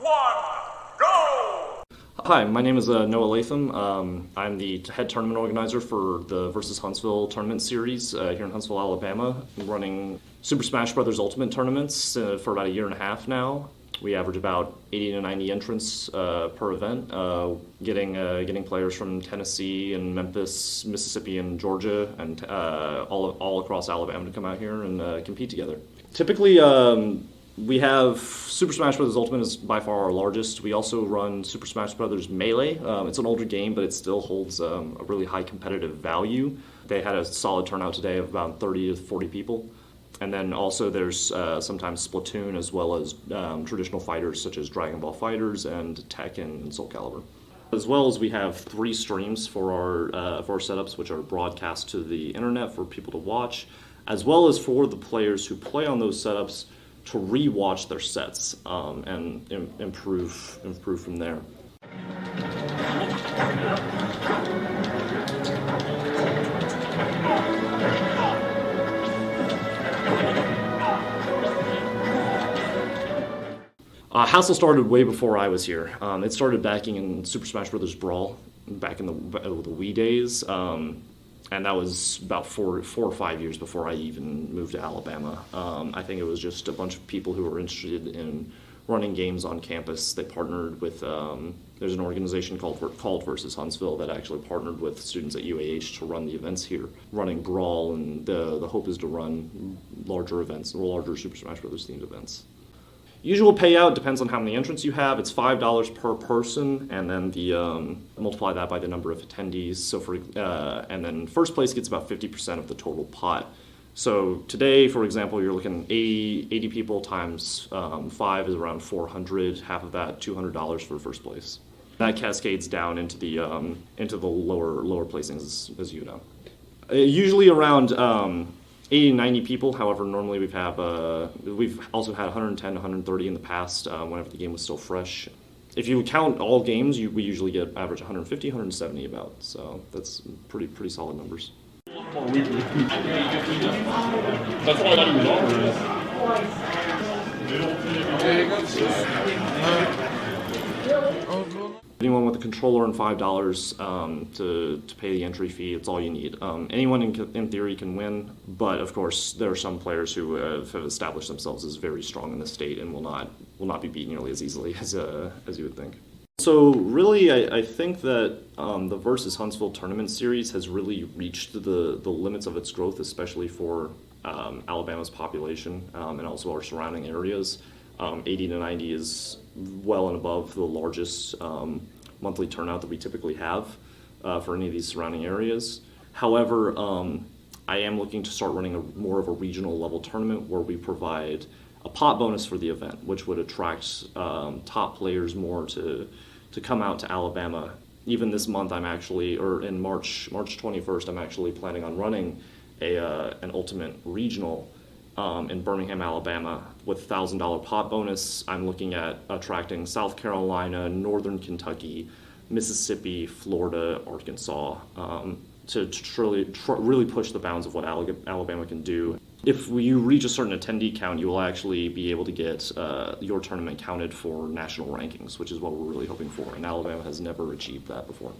go! Hi, my name is Noah Latham. I'm the head tournament organizer for the versus Huntsville tournament series here in Huntsville, Alabama. I'm running Super Smash Bros. Ultimate tournaments for about a year and a half now. We average about 80 to 90 entrants per event, getting players from Tennessee and Memphis, Mississippi, and Georgia, and all across Alabama to come out here and compete together. Typically, we have Super Smash Bros. Ultimate is by far our largest. We also run Super Smash Bros. Melee. It's an older game, but it still holds a really high competitive value. They had a solid turnout today of about 30 to 40 people. And then also there's sometimes Splatoon as well as traditional fighters such as Dragon Ball FighterZ and Tekken and Soul Calibur. As well as we have 3 streams for our setups, which are broadcast to the internet for people to watch, as well as for the players who play on those setups to re-watch their sets and improve from there. Hasl started way before I was here. It started back in Super Smash Bros. Brawl back in the Wii days, and that was about four or 5 years before I even moved to Alabama. I think it was just a bunch of people who were interested in running games on campus. They partnered with, there's an organization called Versus Huntsville that actually partnered with students at UAH to run the events here, running Brawl, and the hope is to run larger events, larger Super Smash Bros. Themed events. Usual payout depends on how many entrants you have. It's $5 per person, and then multiply that by the number of attendees. So and then first place gets about 50% of the total pot. So today, for example, you're looking 80 people times 5 is around 400. Half of that, $200 for first place. That cascades down into the lower placings, as you know. Usually around 80 to 90 people. However, normally we've also had 110 to 130 in the past whenever the game was still fresh. If you count all games, we usually get average 150, 170 about. So that's pretty solid numbers. That's why I thought he was over. Anyone with a controller and $5 to pay the entry fee, it's all you need. Anyone in theory can win, but of course there are some players who have established themselves as very strong in the state and will not be beat nearly as easily as you would think. So really, I think that the Versus Huntsville tournament series has really reached the limits of its growth, especially for Alabama's population and also our surrounding areas. 80 to 90 is well and above the largest monthly turnout that we typically have for any of these surrounding areas. However, I am looking to start running more of a regional level tournament where we provide a pot bonus for the event, which would attract top players more to come out to Alabama. Even this month, in March 21st, I'm actually planning on running an ultimate regional in Birmingham, Alabama, with $1,000 pot bonus. I'm looking at attracting South Carolina, Northern Kentucky, Mississippi, Florida, Arkansas, to really push the bounds of what Alabama can do. If you reach a certain attendee count, you will actually be able to get your tournament counted for national rankings, which is what we're really hoping for, and Alabama has never achieved that before.